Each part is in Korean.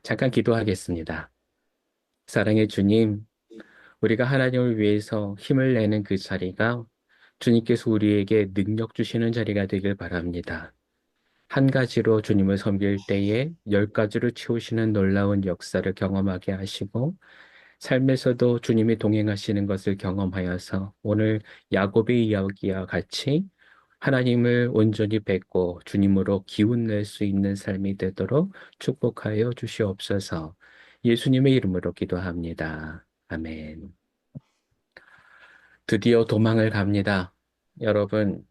잠깐 기도하겠습니다. 사랑의 주님, 우리가 하나님을 위해서 힘을 내는 그 자리가 주님께서 우리에게 능력 주시는 자리가 되길 바랍니다. 한 가지로 주님을 섬길 때에 열 가지로 채우시는 놀라운 역사를 경험하게 하시고, 삶에서도 주님이 동행하시는 것을 경험하여서 오늘 야곱의 이야기와 같이 하나님을 온전히 뵙고 주님으로 기운낼 수 있는 삶이 되도록 축복하여 주시옵소서. 예수님의 이름으로 기도합니다. 아멘. 드디어 도망을 갑니다. 여러분,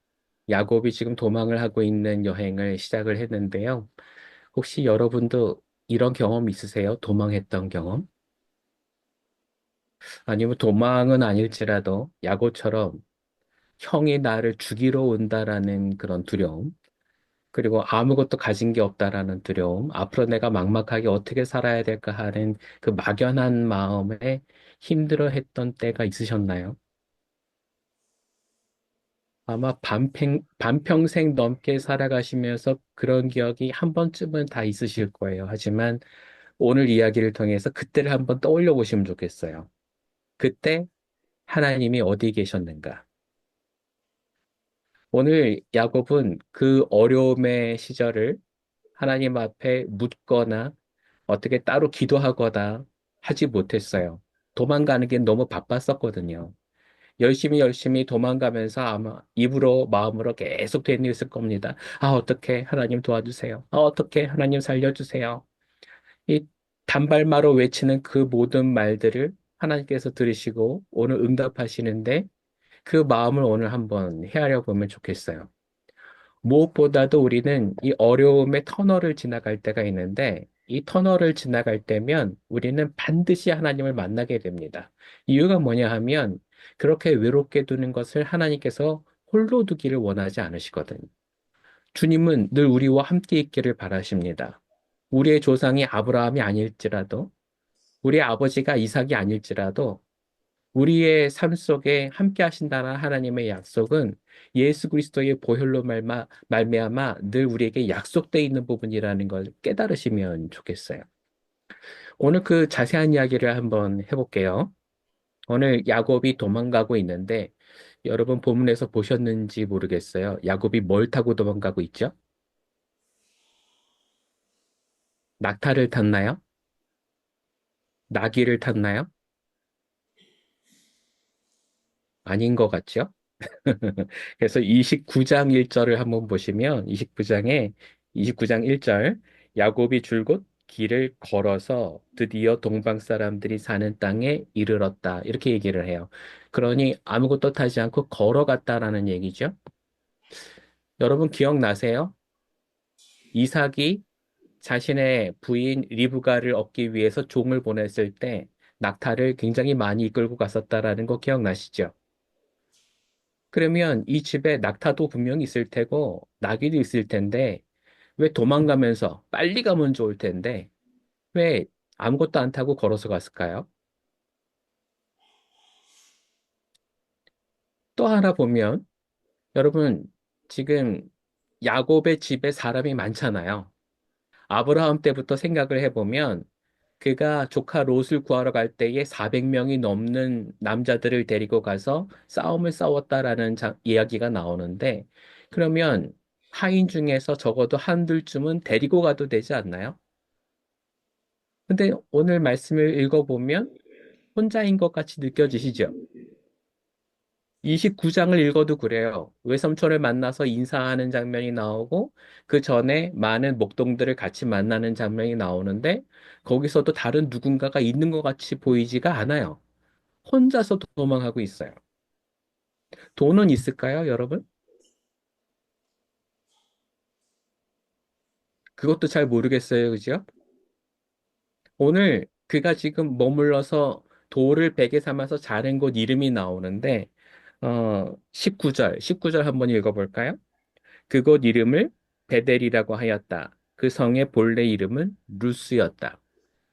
야곱이 지금 도망을 하고 있는 여행을 시작을 했는데요. 혹시 여러분도 이런 경험 있으세요? 도망했던 경험? 아니면 도망은 아닐지라도 야곱처럼 형이 나를 죽이러 온다라는 그런 두려움, 그리고 아무것도 가진 게 없다라는 두려움, 앞으로 내가 막막하게 어떻게 살아야 될까 하는 그 막연한 마음에 힘들어 했던 때가 있으셨나요? 아마 반평생 넘게 살아가시면서 그런 기억이 한 번쯤은 다 있으실 거예요. 하지만 오늘 이야기를 통해서 그때를 한번 떠올려 보시면 좋겠어요. 그때 하나님이 어디 계셨는가? 오늘 야곱은 그 어려움의 시절을 하나님 앞에 묻거나 어떻게 따로 기도하거나 하지 못했어요. 도망가는 게 너무 바빴었거든요. 열심히 도망가면서 아마 입으로 마음으로 계속 되뇌었을 겁니다. 아, 어떻게 하나님 도와주세요. 아, 어떻게 하나님 살려주세요. 이 단발마로 외치는 그 모든 말들을 하나님께서 들으시고 오늘 응답하시는데 그 마음을 오늘 한번 헤아려 보면 좋겠어요. 무엇보다도 우리는 이 어려움의 터널을 지나갈 때가 있는데, 이 터널을 지나갈 때면 우리는 반드시 하나님을 만나게 됩니다. 이유가 뭐냐 하면, 그렇게 외롭게 두는 것을 하나님께서 홀로 두기를 원하지 않으시거든요. 주님은 늘 우리와 함께 있기를 바라십니다. 우리의 조상이 아브라함이 아닐지라도, 우리의 아버지가 이삭이 아닐지라도, 우리의 삶 속에 함께 하신다는 하나님의 약속은 예수 그리스도의 보혈로 말미암아 늘 우리에게 약속되어 있는 부분이라는 걸 깨달으시면 좋겠어요. 오늘 그 자세한 이야기를 한번 해볼게요. 오늘 야곱이 도망가고 있는데 여러분 본문에서 보셨는지 모르겠어요. 야곱이 뭘 타고 도망가고 있죠? 낙타를 탔나요? 나귀를 탔나요? 아닌 것 같죠? 그래서 29장 1절을 한번 보시면 29장 1절 야곱이 줄곧 길을 걸어서 드디어 동방 사람들이 사는 땅에 이르렀다. 이렇게 얘기를 해요. 그러니 아무것도 타지 않고 걸어갔다라는 얘기죠. 여러분 기억나세요? 이삭이 자신의 부인 리브가를 얻기 위해서 종을 보냈을 때 낙타를 굉장히 많이 이끌고 갔었다라는 거 기억나시죠? 그러면 이 집에 낙타도 분명히 있을 테고, 나귀도 있을 텐데, 왜 도망가면서 빨리 가면 좋을 텐데, 왜 아무것도 안 타고 걸어서 갔을까요? 또 하나 보면, 여러분, 지금 야곱의 집에 사람이 많잖아요. 아브라함 때부터 생각을 해보면, 그가 조카 롯을 구하러 갈 때에 400명이 넘는 남자들을 데리고 가서 싸움을 싸웠다라는 이야기가 나오는데, 그러면 하인 중에서 적어도 한둘쯤은 데리고 가도 되지 않나요? 근데 오늘 말씀을 읽어보면 혼자인 것 같이 느껴지시죠? 29장을 읽어도 그래요. 외삼촌을 만나서 인사하는 장면이 나오고 그 전에 많은 목동들을 같이 만나는 장면이 나오는데 거기서도 다른 누군가가 있는 것 같이 보이지가 않아요. 혼자서 도망하고 있어요. 돈은 있을까요, 여러분? 그것도 잘 모르겠어요, 그죠? 오늘 그가 지금 머물러서 돌을 베개 삼아서 자는 곳 이름이 나오는데 19절 한번 읽어볼까요? 그곳 이름을 베델이라고 하였다. 그 성의 본래 이름은 루스였다.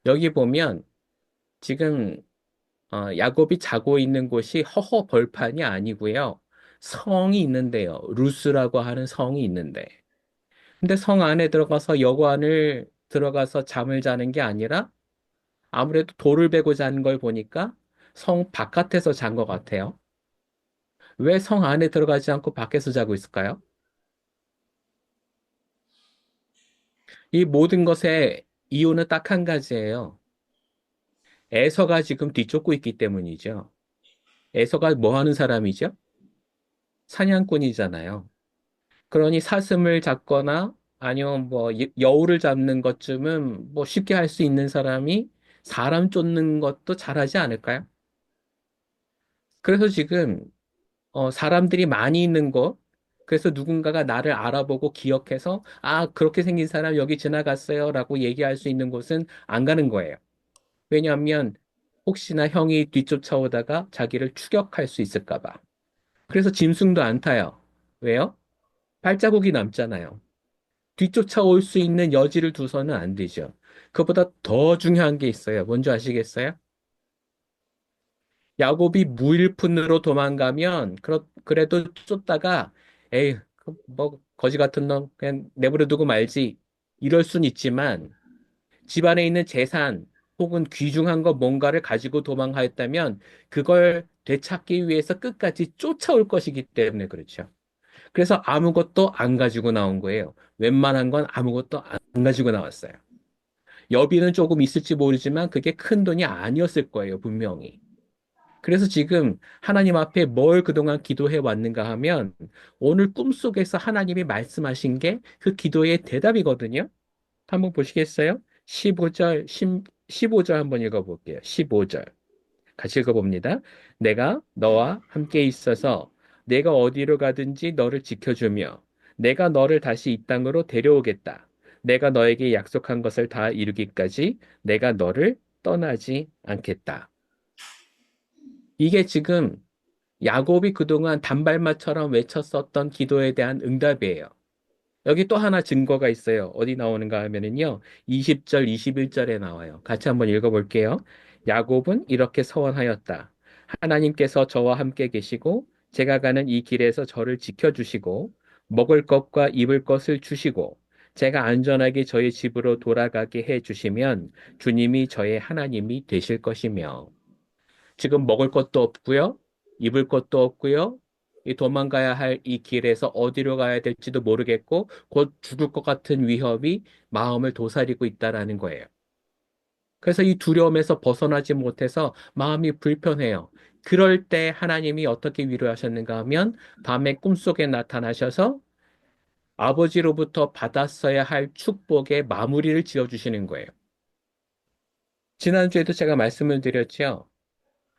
여기 보면 지금 야곱이 자고 있는 곳이 허허 벌판이 아니고요. 성이 있는데요. 루스라고 하는 성이 있는데. 근데 성 안에 들어가서 여관을 들어가서 잠을 자는 게 아니라 아무래도 돌을 베고 잔 걸 보니까 성 바깥에서 잔 것 같아요. 왜 성 안에 들어가지 않고 밖에서 자고 있을까요? 이 모든 것의 이유는 딱 한 가지예요. 에서가 지금 뒤쫓고 있기 때문이죠. 에서가 뭐 하는 사람이죠? 사냥꾼이잖아요. 그러니 사슴을 잡거나 아니면 뭐 여우를 잡는 것쯤은 뭐 쉽게 할 수 있는 사람이 사람 쫓는 것도 잘하지 않을까요? 그래서 지금 사람들이 많이 있는 곳, 그래서 누군가가 나를 알아보고 기억해서 아, 그렇게 생긴 사람 여기 지나갔어요라고 얘기할 수 있는 곳은 안 가는 거예요. 왜냐하면 혹시나 형이 뒤쫓아오다가 자기를 추격할 수 있을까 봐. 그래서 짐승도 안 타요. 왜요? 발자국이 남잖아요. 뒤쫓아올 수 있는 여지를 두서는 안 되죠. 그보다 더 중요한 게 있어요. 뭔지 아시겠어요? 야곱이 무일푼으로 도망가면 그래도 쫓다가 에이 그뭐 거지 같은 놈 그냥 내버려 두고 말지 이럴 순 있지만 집안에 있는 재산 혹은 귀중한 거 뭔가를 가지고 도망하였다면 그걸 되찾기 위해서 끝까지 쫓아올 것이기 때문에 그렇죠. 그래서 아무것도 안 가지고 나온 거예요. 웬만한 건 아무것도 안 가지고 나왔어요. 여비는 조금 있을지 모르지만 그게 큰 돈이 아니었을 거예요, 분명히. 그래서 지금 하나님 앞에 뭘 그동안 기도해 왔는가 하면 오늘 꿈속에서 하나님이 말씀하신 게 그 기도의 대답이거든요. 한번 보시겠어요? 15절, 15절 한번 읽어볼게요. 15절. 같이 읽어봅니다. 내가 너와 함께 있어서 내가 어디로 가든지 너를 지켜주며 내가 너를 다시 이 땅으로 데려오겠다. 내가 너에게 약속한 것을 다 이루기까지 내가 너를 떠나지 않겠다. 이게 지금 야곱이 그동안 단발마처럼 외쳤었던 기도에 대한 응답이에요. 여기 또 하나 증거가 있어요. 어디 나오는가 하면은요. 20절, 21절에 나와요. 같이 한번 읽어볼게요. 야곱은 이렇게 서원하였다. 하나님께서 저와 함께 계시고 제가 가는 이 길에서 저를 지켜주시고 먹을 것과 입을 것을 주시고 제가 안전하게 저희 집으로 돌아가게 해 주시면 주님이 저의 하나님이 되실 것이며 지금 먹을 것도 없고요. 입을 것도 없고요. 이 도망가야 할 이 길에서 어디로 가야 될지도 모르겠고 곧 죽을 것 같은 위협이 마음을 도사리고 있다라는 거예요. 그래서 이 두려움에서 벗어나지 못해서 마음이 불편해요. 그럴 때 하나님이 어떻게 위로하셨는가 하면 밤에 꿈속에 나타나셔서 아버지로부터 받았어야 할 축복의 마무리를 지어주시는 거예요. 지난주에도 제가 말씀을 드렸죠.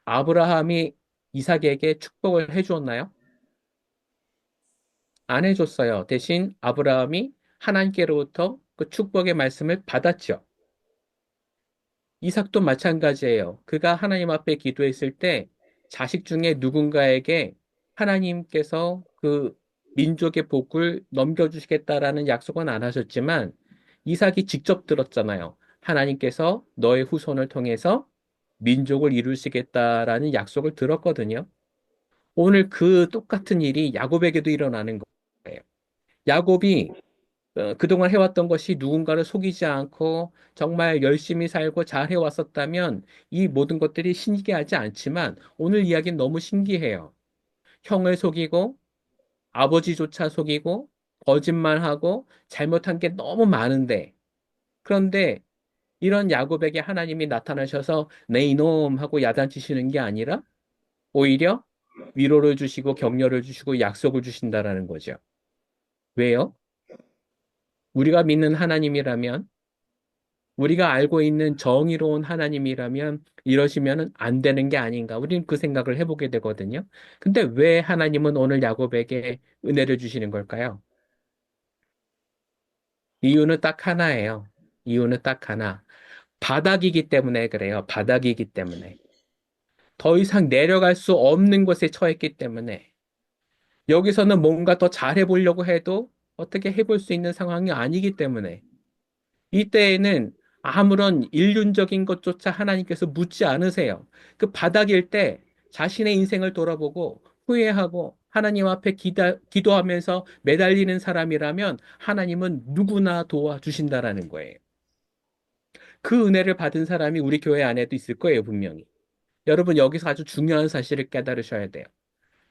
아브라함이 이삭에게 축복을 해주었나요? 안 해줬어요. 대신 아브라함이 하나님께로부터 그 축복의 말씀을 받았죠. 이삭도 마찬가지예요. 그가 하나님 앞에 기도했을 때 자식 중에 누군가에게 하나님께서 그 민족의 복을 넘겨주시겠다라는 약속은 안 하셨지만 이삭이 직접 들었잖아요. 하나님께서 너의 후손을 통해서 민족을 이루시겠다라는 약속을 들었거든요. 오늘 그 똑같은 일이 야곱에게도 일어나는 거예요. 야곱이 그동안 해왔던 것이 누군가를 속이지 않고 정말 열심히 살고 잘 해왔었다면 이 모든 것들이 신기하지 않지만 오늘 이야기는 너무 신기해요. 형을 속이고 아버지조차 속이고 거짓말하고 잘못한 게 너무 많은데 그런데 이런 야곱에게 하나님이 나타나셔서 네 이놈 하고 야단치시는 게 아니라 오히려 위로를 주시고 격려를 주시고 약속을 주신다라는 거죠. 왜요? 우리가 믿는 하나님이라면, 우리가 알고 있는 정의로운 하나님이라면 이러시면 안 되는 게 아닌가. 우리는 그 생각을 해보게 되거든요. 근데 왜 하나님은 오늘 야곱에게 은혜를 주시는 걸까요? 이유는 딱 하나예요. 이유는 딱 하나. 바닥이기 때문에 그래요. 바닥이기 때문에. 더 이상 내려갈 수 없는 곳에 처했기 때문에. 여기서는 뭔가 더 잘해보려고 해도 어떻게 해볼 수 있는 상황이 아니기 때문에 이때에는 아무런 일륜적인 것조차 하나님께서 묻지 않으세요. 그 바닥일 때 자신의 인생을 돌아보고 후회하고 하나님 앞에 기도하면서 매달리는 사람이라면 하나님은 누구나 도와주신다라는 거예요. 그 은혜를 받은 사람이 우리 교회 안에도 있을 거예요, 분명히. 여러분, 여기서 아주 중요한 사실을 깨달으셔야 돼요.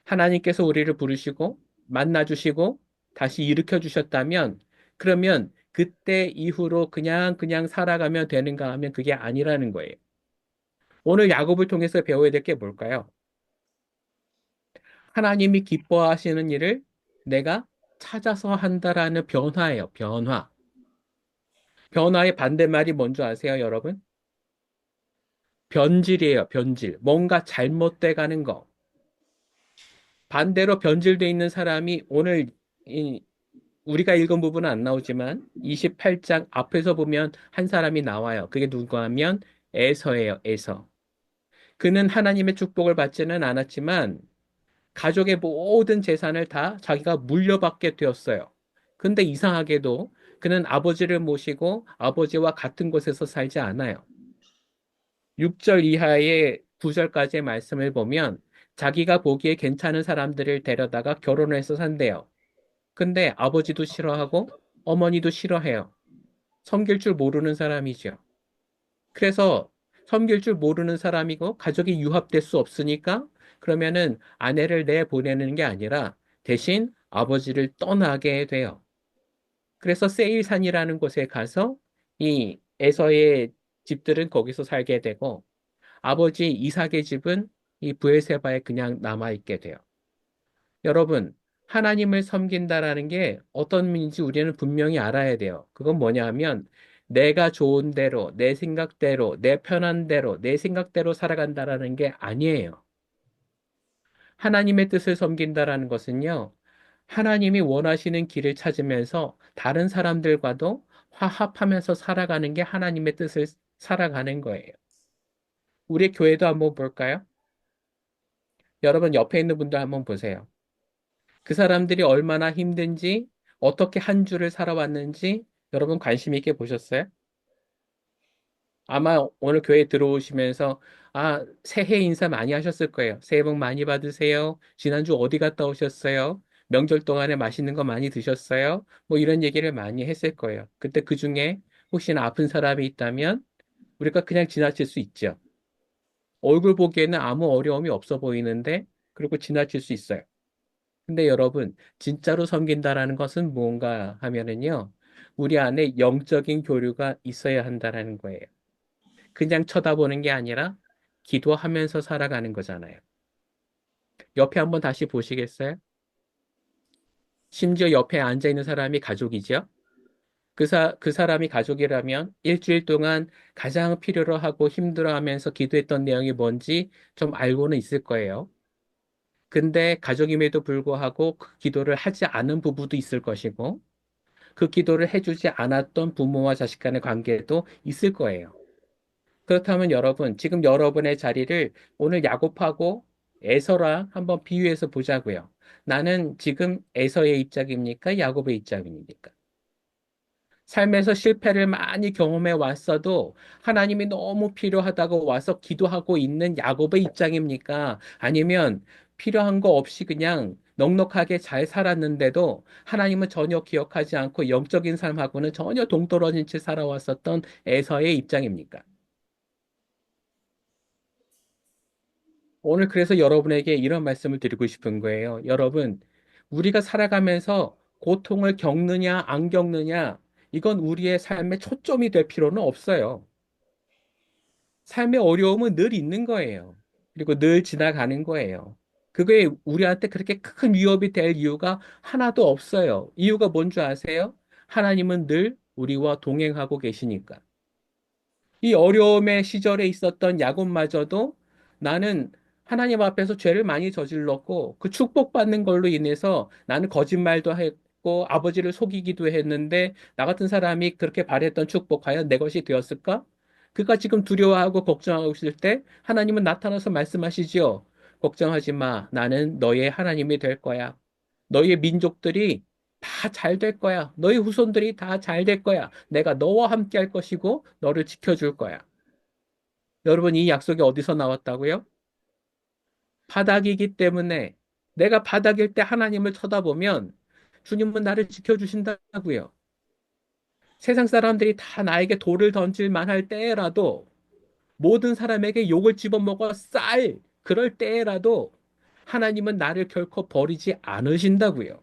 하나님께서 우리를 부르시고, 만나주시고, 다시 일으켜 주셨다면, 그러면 그때 이후로 그냥 살아가면 되는가 하면 그게 아니라는 거예요. 오늘 야곱을 통해서 배워야 될 게 뭘까요? 하나님이 기뻐하시는 일을 내가 찾아서 한다라는 변화예요, 변화. 변화의 반대말이 뭔지 아세요, 여러분? 변질이에요, 변질. 뭔가 잘못돼 가는 거. 반대로 변질돼 있는 사람이 오늘 이- 우리가 읽은 부분은 안 나오지만 28장 앞에서 보면 한 사람이 나와요. 그게 누구 하면 에서예요, 에서. 그는 하나님의 축복을 받지는 않았지만 가족의 모든 재산을 다 자기가 물려받게 되었어요. 근데 이상하게도 그는 아버지를 모시고 아버지와 같은 곳에서 살지 않아요. 6절 이하의 9절까지의 말씀을 보면 자기가 보기에 괜찮은 사람들을 데려다가 결혼해서 산대요. 근데 아버지도 싫어하고 어머니도 싫어해요. 섬길 줄 모르는 사람이죠. 그래서 섬길 줄 모르는 사람이고 가족이 유합될 수 없으니까 그러면은 아내를 내보내는 게 아니라 대신 아버지를 떠나게 돼요. 그래서 세일산이라는 곳에 가서 이 에서의 집들은 거기서 살게 되고 아버지 이삭의 집은 이 브엘세바에 그냥 남아있게 돼요. 여러분, 하나님을 섬긴다라는 게 어떤 의미인지 우리는 분명히 알아야 돼요. 그건 뭐냐 하면 내가 좋은 대로, 내 생각대로, 내 편한 대로, 내 생각대로 살아간다라는 게 아니에요. 하나님의 뜻을 섬긴다라는 것은요, 하나님이 원하시는 길을 찾으면서 다른 사람들과도 화합하면서 살아가는 게 하나님의 뜻을 살아가는 거예요. 우리 교회도 한번 볼까요? 여러분 옆에 있는 분도 한번 보세요. 그 사람들이 얼마나 힘든지, 어떻게 한 주를 살아왔는지 여러분 관심 있게 보셨어요? 아마 오늘 교회 들어오시면서 새해 인사 많이 하셨을 거예요. 새해 복 많이 받으세요. 지난주 어디 갔다 오셨어요? 명절 동안에 맛있는 거 많이 드셨어요? 뭐 이런 얘기를 많이 했을 거예요. 그때 그 중에 혹시나 아픈 사람이 있다면 우리가 그냥 지나칠 수 있죠. 얼굴 보기에는 아무 어려움이 없어 보이는데 그리고 지나칠 수 있어요. 근데 여러분, 진짜로 섬긴다라는 것은 무언가 하면은요, 우리 안에 영적인 교류가 있어야 한다라는 거예요. 그냥 쳐다보는 게 아니라 기도하면서 살아가는 거잖아요. 옆에 한번 다시 보시겠어요? 심지어 옆에 앉아 있는 사람이 가족이죠? 그 사람이 가족이라면 일주일 동안 가장 필요로 하고 힘들어 하면서 기도했던 내용이 뭔지 좀 알고는 있을 거예요. 근데 가족임에도 불구하고 그 기도를 하지 않은 부부도 있을 것이고, 그 기도를 해주지 않았던 부모와 자식 간의 관계도 있을 거예요. 그렇다면 여러분, 지금 여러분의 자리를 오늘 야곱하고 에서랑 한번 비유해서 보자고요. 나는 지금 에서의 입장입니까? 야곱의 입장입니까? 삶에서 실패를 많이 경험해 왔어도 하나님이 너무 필요하다고 와서 기도하고 있는 야곱의 입장입니까? 아니면 필요한 거 없이 그냥 넉넉하게 잘 살았는데도 하나님은 전혀 기억하지 않고 영적인 삶하고는 전혀 동떨어진 채 살아왔었던 에서의 입장입니까? 오늘 그래서 여러분에게 이런 말씀을 드리고 싶은 거예요. 여러분, 우리가 살아가면서 고통을 겪느냐, 안 겪느냐, 이건 우리의 삶의 초점이 될 필요는 없어요. 삶의 어려움은 늘 있는 거예요. 그리고 늘 지나가는 거예요. 그게 우리한테 그렇게 큰 위협이 될 이유가 하나도 없어요. 이유가 뭔 줄 아세요? 하나님은 늘 우리와 동행하고 계시니까. 이 어려움의 시절에 있었던 야곱마저도 나는 하나님 앞에서 죄를 많이 저질렀고 그 축복받는 걸로 인해서 나는 거짓말도 했고 아버지를 속이기도 했는데 나 같은 사람이 그렇게 바랬던 축복 과연 내 것이 되었을까? 그가 지금 두려워하고 걱정하고 있을 때 하나님은 나타나서 말씀하시지요. 걱정하지 마. 나는 너의 하나님이 될 거야. 너희의 민족들이 다 잘 될 거야. 너희 후손들이 다 잘 될 거야. 내가 너와 함께 할 것이고 너를 지켜줄 거야. 여러분, 이 약속이 어디서 나왔다고요? 바닥이기 때문에 내가 바닥일 때 하나님을 쳐다보면 주님은 나를 지켜주신다고요. 세상 사람들이 다 나에게 돌을 던질 만할 때라도 모든 사람에게 욕을 집어먹어 그럴 때라도 하나님은 나를 결코 버리지 않으신다고요.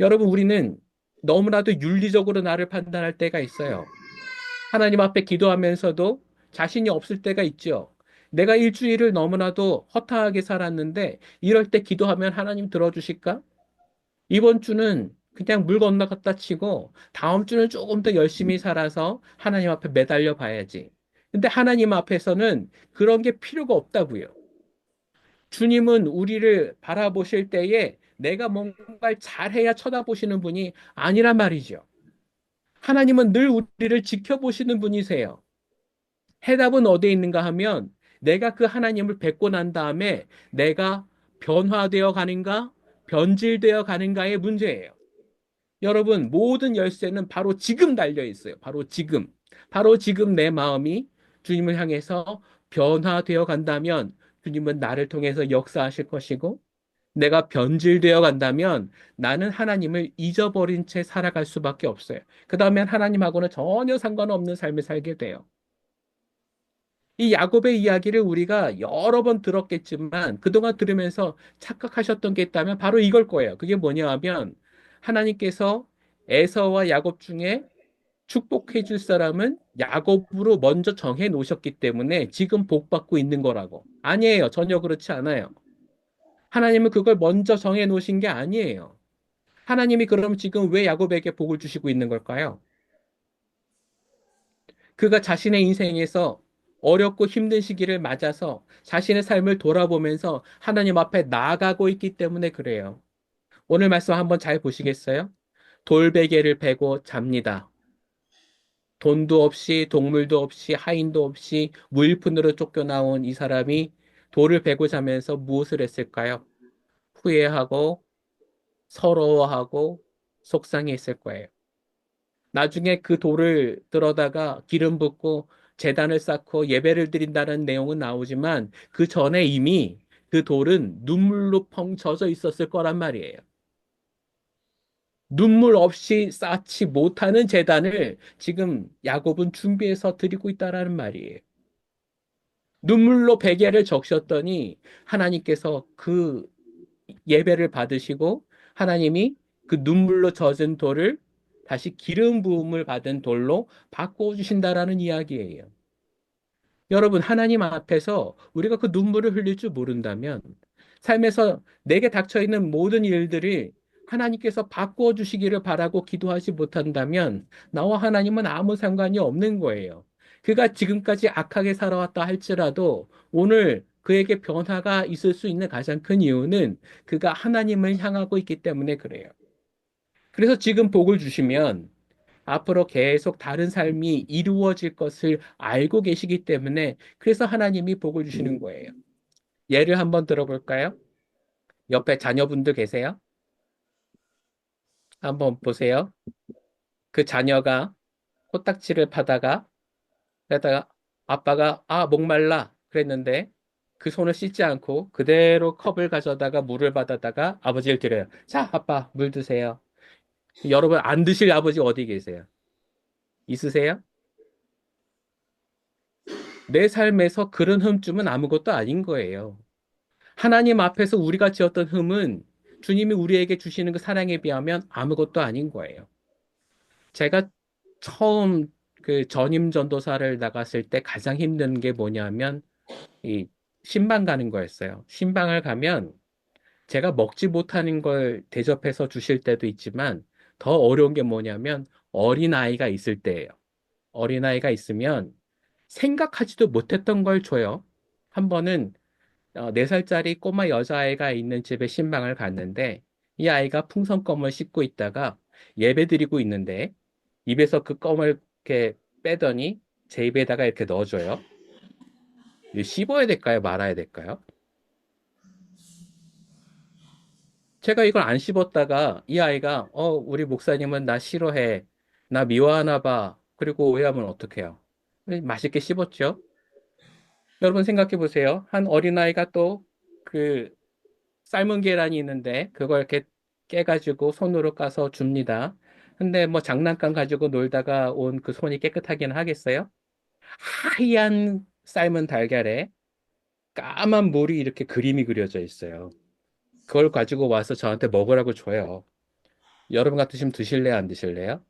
여러분, 우리는 너무나도 윤리적으로 나를 판단할 때가 있어요. 하나님 앞에 기도하면서도 자신이 없을 때가 있죠. 내가 일주일을 너무나도 허탈하게 살았는데 이럴 때 기도하면 하나님 들어주실까? 이번 주는 그냥 물 건너갔다 치고 다음 주는 조금 더 열심히 살아서 하나님 앞에 매달려 봐야지. 근데 하나님 앞에서는 그런 게 필요가 없다고요. 주님은 우리를 바라보실 때에 내가 뭔가를 잘해야 쳐다보시는 분이 아니란 말이죠. 하나님은 늘 우리를 지켜보시는 분이세요. 해답은 어디에 있는가 하면 내가 그 하나님을 뵙고 난 다음에 내가 변화되어 가는가, 변질되어 가는가의 문제예요. 여러분, 모든 열쇠는 바로 지금 달려 있어요. 바로 지금. 바로 지금 내 마음이 주님을 향해서 변화되어 간다면 주님은 나를 통해서 역사하실 것이고 내가 변질되어 간다면 나는 하나님을 잊어버린 채 살아갈 수밖에 없어요. 그 다음엔 하나님하고는 전혀 상관없는 삶을 살게 돼요. 이 야곱의 이야기를 우리가 여러 번 들었겠지만 그동안 들으면서 착각하셨던 게 있다면 바로 이걸 거예요. 그게 뭐냐 하면 하나님께서 에서와 야곱 중에 축복해 줄 사람은 야곱으로 먼저 정해 놓으셨기 때문에 지금 복 받고 있는 거라고. 아니에요. 전혀 그렇지 않아요. 하나님은 그걸 먼저 정해 놓으신 게 아니에요. 하나님이 그럼 지금 왜 야곱에게 복을 주시고 있는 걸까요? 그가 자신의 인생에서 어렵고 힘든 시기를 맞아서 자신의 삶을 돌아보면서 하나님 앞에 나아가고 있기 때문에 그래요. 오늘 말씀 한번 잘 보시겠어요? 돌베개를 베고 잡니다. 돈도 없이 동물도 없이 하인도 없이 무일푼으로 쫓겨나온 이 사람이 돌을 베고 자면서 무엇을 했을까요? 후회하고 서러워하고 속상했을 거예요. 나중에 그 돌을 들어다가 기름 붓고 제단을 쌓고 예배를 드린다는 내용은 나오지만 그 전에 이미 그 돌은 눈물로 펑 젖어 있었을 거란 말이에요. 눈물 없이 쌓지 못하는 제단을 지금 야곱은 준비해서 드리고 있다라는 말이에요. 눈물로 베개를 적셨더니 하나님께서 그 예배를 받으시고 하나님이 그 눈물로 젖은 돌을 다시 기름 부음을 받은 돌로 바꾸어 주신다라는 이야기예요. 여러분, 하나님 앞에서 우리가 그 눈물을 흘릴 줄 모른다면 삶에서 내게 닥쳐 있는 모든 일들이 하나님께서 바꾸어 주시기를 바라고 기도하지 못한다면 나와 하나님은 아무 상관이 없는 거예요. 그가 지금까지 악하게 살아왔다 할지라도 오늘 그에게 변화가 있을 수 있는 가장 큰 이유는 그가 하나님을 향하고 있기 때문에 그래요. 그래서 지금 복을 주시면 앞으로 계속 다른 삶이 이루어질 것을 알고 계시기 때문에 그래서 하나님이 복을 주시는 거예요. 예를 한번 들어볼까요? 옆에 자녀분들 계세요? 한번 보세요. 그 자녀가 코딱지를 파다가 그러다가 아빠가 목말라 그랬는데 그 손을 씻지 않고 그대로 컵을 가져다가 물을 받아다가 아버지를 드려요. 자, 아빠 물 드세요. 여러분 안 드실 아버지 어디 계세요? 있으세요? 내 삶에서 그런 흠집은 아무것도 아닌 거예요. 하나님 앞에서 우리가 지었던 흠은 주님이 우리에게 주시는 그 사랑에 비하면 아무것도 아닌 거예요. 제가 처음 그 전임 전도사를 나갔을 때 가장 힘든 게 뭐냐면 이 신방 가는 거였어요. 신방을 가면 제가 먹지 못하는 걸 대접해서 주실 때도 있지만 더 어려운 게 뭐냐면 어린아이가 있을 때예요. 어린아이가 있으면 생각하지도 못했던 걸 줘요. 한 번은 4살짜리 꼬마 여자아이가 있는 집에 신방을 갔는데 이 아이가 풍선껌을 씹고 있다가 예배 드리고 있는데 입에서 그 껌을 이렇게 빼더니 제 입에다가 이렇게 넣어줘요. 이거 씹어야 될까요? 말아야 될까요? 제가 이걸 안 씹었다가 이 아이가 우리 목사님은 나 싫어해. 나 미워하나 봐. 그리고 오해하면 어떡해요? 맛있게 씹었죠? 여러분 생각해 보세요. 한 어린아이가 또 그 삶은 계란이 있는데 그걸 이렇게 깨가지고 손으로 까서 줍니다. 근데 뭐 장난감 가지고 놀다가 온 그 손이 깨끗하긴 하겠어요? 하얀 삶은 달걀에 까만 물이 이렇게 그림이 그려져 있어요. 그걸 가지고 와서 저한테 먹으라고 줘요. 여러분 같으시면 드실래요, 안 드실래요?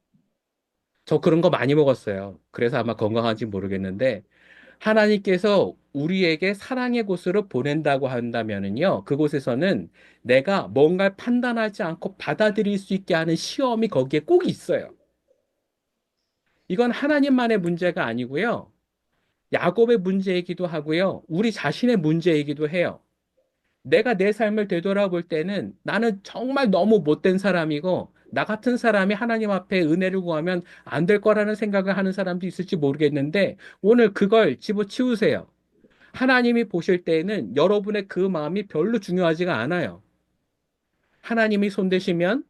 저 그런 거 많이 먹었어요. 그래서 아마 건강한지 모르겠는데, 하나님께서 우리에게 사랑의 곳으로 보낸다고 한다면은요, 그곳에서는 내가 뭔가를 판단하지 않고 받아들일 수 있게 하는 시험이 거기에 꼭 있어요. 이건 하나님만의 문제가 아니고요. 야곱의 문제이기도 하고요. 우리 자신의 문제이기도 해요. 내가 내 삶을 되돌아볼 때는 나는 정말 너무 못된 사람이고, 나 같은 사람이 하나님 앞에 은혜를 구하면 안 될 거라는 생각을 하는 사람도 있을지 모르겠는데, 오늘 그걸 집어치우세요. 하나님이 보실 때에는 여러분의 그 마음이 별로 중요하지가 않아요. 하나님이 손대시면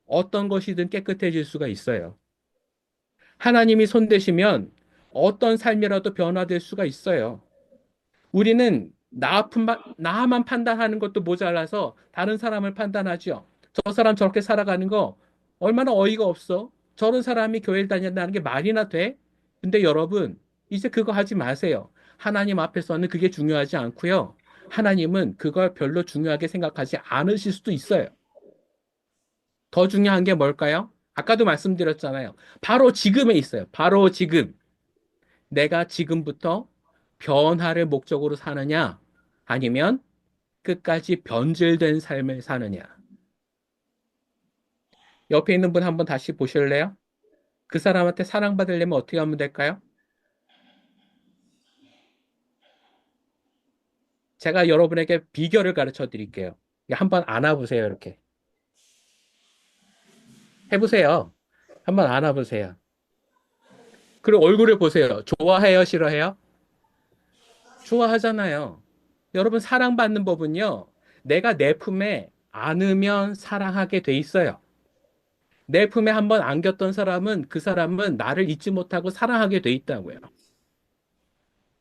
어떤 것이든 깨끗해질 수가 있어요. 하나님이 손대시면 어떤 삶이라도 변화될 수가 있어요. 우리는 나만 판단하는 것도 모자라서 다른 사람을 판단하죠. 저 사람 저렇게 살아가는 거 얼마나 어이가 없어. 저런 사람이 교회를 다닌다는 게 말이나 돼? 근데 여러분, 이제 그거 하지 마세요. 하나님 앞에서는 그게 중요하지 않고요. 하나님은 그걸 별로 중요하게 생각하지 않으실 수도 있어요. 더 중요한 게 뭘까요? 아까도 말씀드렸잖아요. 바로 지금에 있어요. 바로 지금. 내가 지금부터 변화를 목적으로 사느냐? 아니면 끝까지 변질된 삶을 사느냐. 옆에 있는 분 한번 다시 보실래요? 그 사람한테 사랑받으려면 어떻게 하면 될까요? 제가 여러분에게 비결을 가르쳐 드릴게요. 한번 안아보세요, 이렇게. 해보세요. 한번 안아보세요. 그리고 얼굴을 보세요. 좋아해요, 싫어해요? 좋아하잖아요. 여러분, 사랑받는 법은요, 내가 내 품에 안으면 사랑하게 돼 있어요. 내 품에 한번 안겼던 사람은 그 사람은 나를 잊지 못하고 사랑하게 돼 있다고요.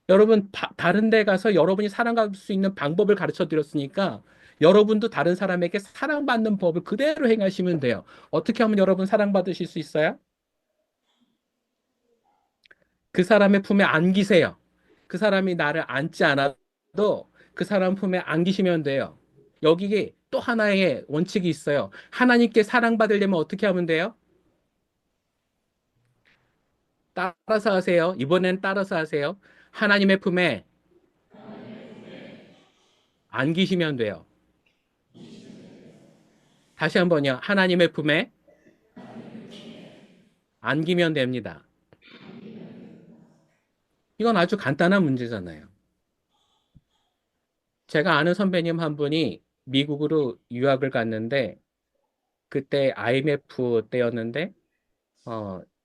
여러분, 다른 데 가서 여러분이 사랑받을 수 있는 방법을 가르쳐 드렸으니까 여러분도 다른 사람에게 사랑받는 법을 그대로 행하시면 돼요. 어떻게 하면 여러분 사랑받으실 수 있어요? 그 사람의 품에 안기세요. 그 사람이 나를 안지 않아도 그 사람 품에 안기시면 돼요. 여기에 또 하나의 원칙이 있어요. 하나님께 사랑받으려면 어떻게 하면 돼요? 따라서 하세요. 이번엔 따라서 하세요. 하나님의 품에 안기시면 돼요. 다시 한번요. 하나님의 품에 안기면 됩니다. 이건 아주 간단한 문제잖아요. 제가 아는 선배님 한 분이 미국으로 유학을 갔는데 그때 IMF 때였는데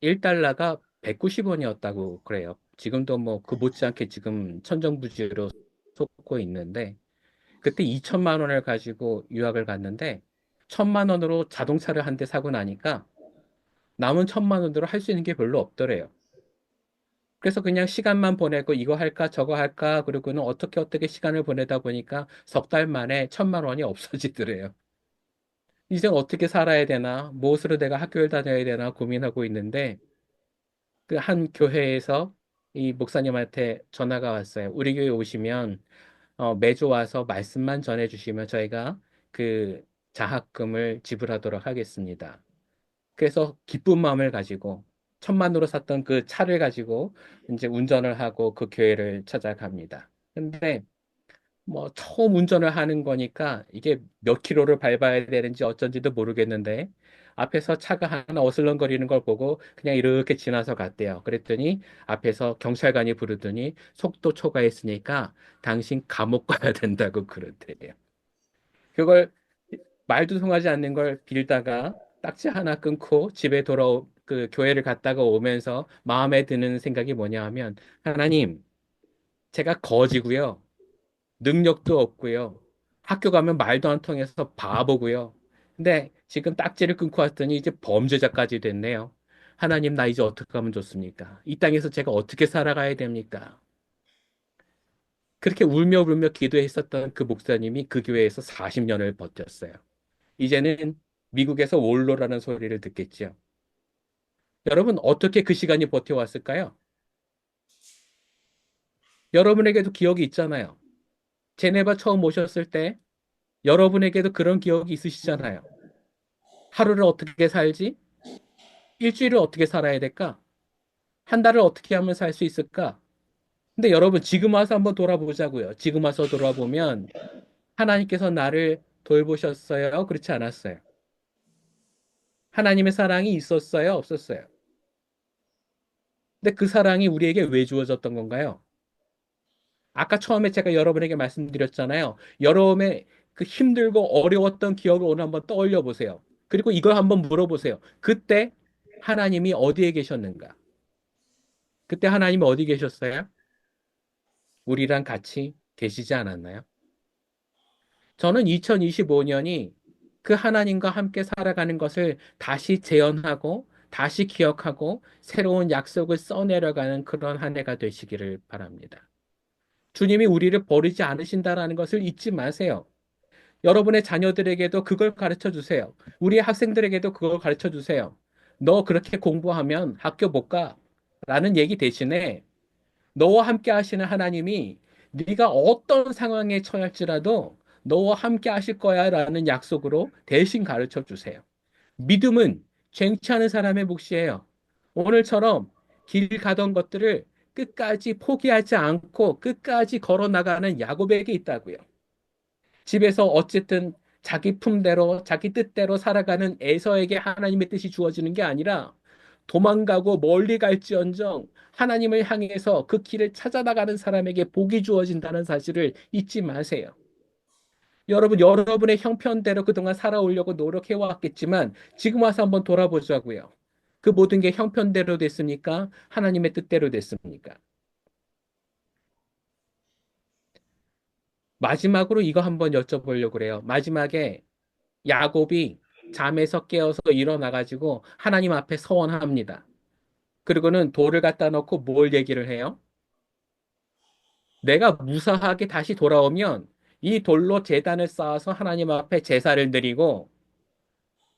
1달러가 190원이었다고 그래요. 지금도 뭐 그 못지않게 지금 천정부지로 속고 있는데 그때 2천만 원을 가지고 유학을 갔는데 1,000만 원으로 자동차를 한 대 사고 나니까 남은 1,000만 원으로 할 수 있는 게 별로 없더래요. 그래서 그냥 시간만 보내고 이거 할까 저거 할까 그러고는 어떻게 시간을 보내다 보니까 석 달 만에 1,000만 원이 없어지더래요. 이제 어떻게 살아야 되나, 무엇으로 내가 학교를 다녀야 되나 고민하고 있는데 그 한 교회에서 이 목사님한테 전화가 왔어요. 우리 교회 오시면 매주 와서 말씀만 전해주시면 저희가 그 장학금을 지불하도록 하겠습니다. 그래서 기쁜 마음을 가지고 1,000만 원으로 샀던 그 차를 가지고 이제 운전을 하고 그 교회를 찾아갑니다. 근데 뭐 처음 운전을 하는 거니까 이게 몇 킬로를 밟아야 되는지 어쩐지도 모르겠는데 앞에서 차가 하나 어슬렁거리는 걸 보고 그냥 이렇게 지나서 갔대요. 그랬더니 앞에서 경찰관이 부르더니 속도 초과했으니까 당신 감옥 가야 된다고 그러대요. 그걸 말도 통하지 않는 걸 빌다가 딱지 하나 끊고 집에 그 교회를 갔다가 오면서 마음에 드는 생각이 뭐냐 하면 하나님, 제가 거지고요. 능력도 없고요. 학교 가면 말도 안 통해서 바보고요. 근데 지금 딱지를 끊고 왔더니 이제 범죄자까지 됐네요. 하나님, 나 이제 어떻게 하면 좋습니까? 이 땅에서 제가 어떻게 살아가야 됩니까? 그렇게 울며 불며 기도했었던 그 목사님이 그 교회에서 40년을 버텼어요. 이제는 미국에서 원로라는 소리를 듣겠죠. 여러분, 어떻게 그 시간이 버텨왔을까요? 여러분에게도 기억이 있잖아요. 제네바 처음 오셨을 때 여러분에게도 그런 기억이 있으시잖아요. 하루를 어떻게 살지? 일주일을 어떻게 살아야 될까? 한 달을 어떻게 하면 살 수 있을까? 근데 여러분, 지금 와서 한번 돌아보자고요. 지금 와서 돌아보면 하나님께서 나를 돌보셨어요? 그렇지 않았어요? 하나님의 사랑이 있었어요? 없었어요? 근데 그 사랑이 우리에게 왜 주어졌던 건가요? 아까 처음에 제가 여러분에게 말씀드렸잖아요. 여러분의 그 힘들고 어려웠던 기억을 오늘 한번 떠올려 보세요. 그리고 이걸 한번 물어보세요. 그때 하나님이 어디에 계셨는가? 그때 하나님이 어디 계셨어요? 우리랑 같이 계시지 않았나요? 저는 2025년이 그 하나님과 함께 살아가는 것을 다시 재현하고 다시 기억하고 새로운 약속을 써내려가는 그런 한 해가 되시기를 바랍니다. 주님이 우리를 버리지 않으신다라는 것을 잊지 마세요. 여러분의 자녀들에게도 그걸 가르쳐 주세요. 우리 학생들에게도 그걸 가르쳐 주세요. 너 그렇게 공부하면 학교 못 가. 라는 얘기 대신에 너와 함께 하시는 하나님이 네가 어떤 상황에 처할지라도 너와 함께 하실 거야 라는 약속으로 대신 가르쳐 주세요. 믿음은 쟁취 하는 사람의 몫이에요. 오늘처럼 길 가던 것들을 끝까지 포기하지 않고 끝까지 걸어 나가는 야곱에게 있다고요. 집에서 어쨌든 자기 품대로 자기 뜻대로 살아가는 에서에게 하나님의 뜻이 주어지는 게 아니라 도망가고 멀리 갈지언정 하나님을 향해서 그 길을 찾아 나가는 사람에게 복이 주어진다는 사실을 잊지 마세요. 여러분, 여러분의 형편대로 그동안 살아오려고 노력해 왔겠지만 지금 와서 한번 돌아보자고요. 그 모든 게 형편대로 됐습니까? 하나님의 뜻대로 됐습니까? 마지막으로 이거 한번 여쭤보려고 그래요. 마지막에 야곱이 잠에서 깨어서 일어나가지고 하나님 앞에 서원합니다. 그리고는 돌을 갖다 놓고 뭘 얘기를 해요? 내가 무사하게 다시 돌아오면 이 돌로 제단을 쌓아서 하나님 앞에 제사를 드리고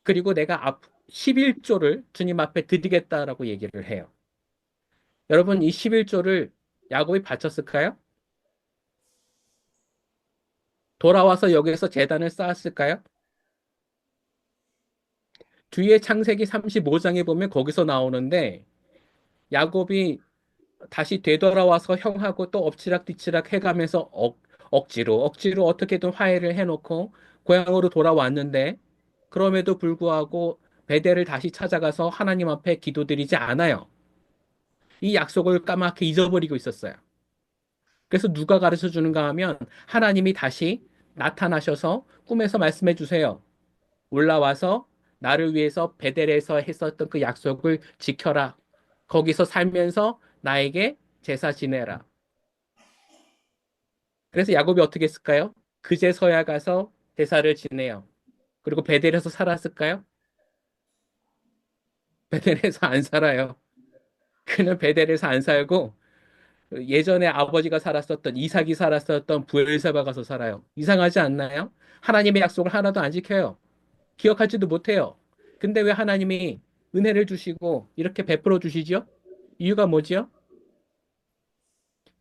그리고 내가 11조를 주님 앞에 드리겠다라고 얘기를 해요. 여러분, 이 11조를 야곱이 바쳤을까요? 돌아와서 여기에서 제단을 쌓았을까요? 뒤에 창세기 35장에 보면 거기서 나오는데 야곱이 다시 되돌아와서 형하고 또 엎치락뒤치락 해가면서 억지로 어떻게든 화해를 해놓고 고향으로 돌아왔는데 그럼에도 불구하고 베델을 다시 찾아가서 하나님 앞에 기도드리지 않아요. 이 약속을 까맣게 잊어버리고 있었어요. 그래서 누가 가르쳐 주는가 하면 하나님이 다시 나타나셔서 꿈에서 말씀해 주세요. 올라와서 나를 위해서 베델에서 했었던 그 약속을 지켜라. 거기서 살면서 나에게 제사 지내라. 그래서 야곱이 어떻게 했을까요? 그제서야 가서 제사를 지내요. 그리고 베델에서 살았을까요? 베델에서 안 살아요. 그는 베델에서 안 살고 예전에 아버지가 살았었던 이삭이 살았었던 부엘세바 가서 살아요. 이상하지 않나요? 하나님의 약속을 하나도 안 지켜요. 기억하지도 못해요. 근데 왜 하나님이 은혜를 주시고 이렇게 베풀어 주시죠? 이유가 뭐지요?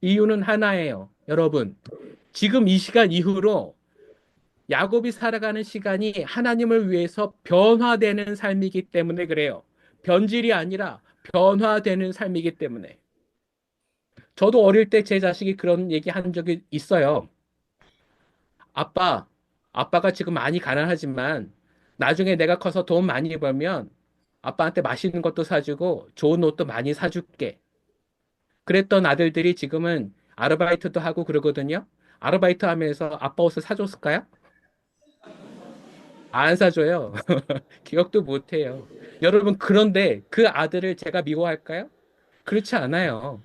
이유는 하나예요. 여러분, 지금 이 시간 이후로 야곱이 살아가는 시간이 하나님을 위해서 변화되는 삶이기 때문에 그래요. 변질이 아니라 변화되는 삶이기 때문에. 저도 어릴 때 제 자식이 그런 얘기 한 적이 있어요. 아빠, 아빠가 지금 많이 가난하지만 나중에 내가 커서 돈 많이 벌면 아빠한테 맛있는 것도 사주고 좋은 옷도 많이 사줄게. 그랬던 아들들이 지금은 아르바이트도 하고 그러거든요. 아르바이트 하면서 아빠 옷을 사줬을까요? 안 사줘요. 기억도 못 해요. 여러분, 그런데 그 아들을 제가 미워할까요? 그렇지 않아요.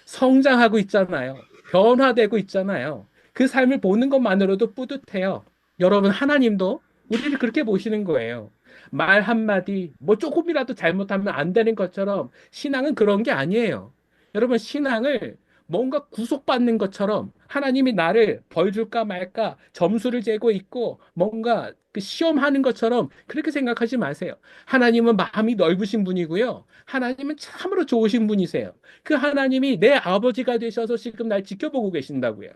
성장하고 있잖아요. 변화되고 있잖아요. 그 삶을 보는 것만으로도 뿌듯해요. 여러분, 하나님도 우리를 그렇게 보시는 거예요. 말 한마디, 뭐 조금이라도 잘못하면 안 되는 것처럼 신앙은 그런 게 아니에요. 여러분, 신앙을 뭔가 구속받는 것처럼 하나님이 나를 벌 줄까 말까 점수를 재고 있고 뭔가 그 시험하는 것처럼 그렇게 생각하지 마세요. 하나님은 마음이 넓으신 분이고요. 하나님은 참으로 좋으신 분이세요. 그 하나님이 내 아버지가 되셔서 지금 날 지켜보고 계신다고요.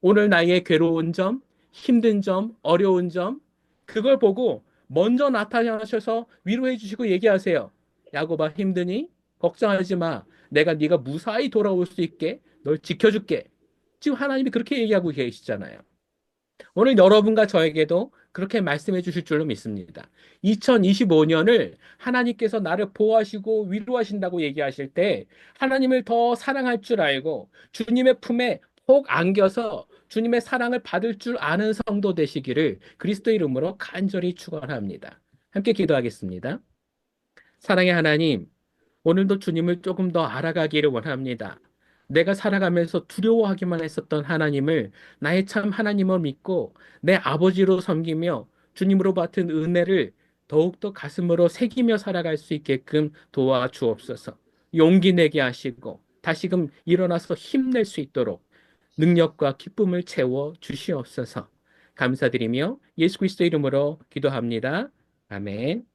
오늘 나의 괴로운 점, 힘든 점, 어려운 점, 그걸 보고 먼저 나타나셔서 위로해 주시고 얘기하세요. 야곱아, 힘드니? 걱정하지 마. 내가 네가 무사히 돌아올 수 있게 널 지켜줄게. 지금 하나님이 그렇게 얘기하고 계시잖아요. 오늘 여러분과 저에게도 그렇게 말씀해 주실 줄로 믿습니다. 2025년을 하나님께서 나를 보호하시고 위로하신다고 얘기하실 때 하나님을 더 사랑할 줄 알고 주님의 품에 꼭 안겨서 주님의 사랑을 받을 줄 아는 성도 되시기를 그리스도 이름으로 간절히 축원합니다. 함께 기도하겠습니다. 사랑의 하나님, 오늘도 주님을 조금 더 알아가기를 원합니다. 내가 살아가면서 두려워하기만 했었던 하나님을 나의 참 하나님을 믿고 내 아버지로 섬기며 주님으로 받은 은혜를 더욱더 가슴으로 새기며 살아갈 수 있게끔 도와주옵소서. 용기 내게 하시고 다시금 일어나서 힘낼 수 있도록 능력과 기쁨을 채워 주시옵소서. 감사드리며 예수 그리스도 이름으로 기도합니다. 아멘.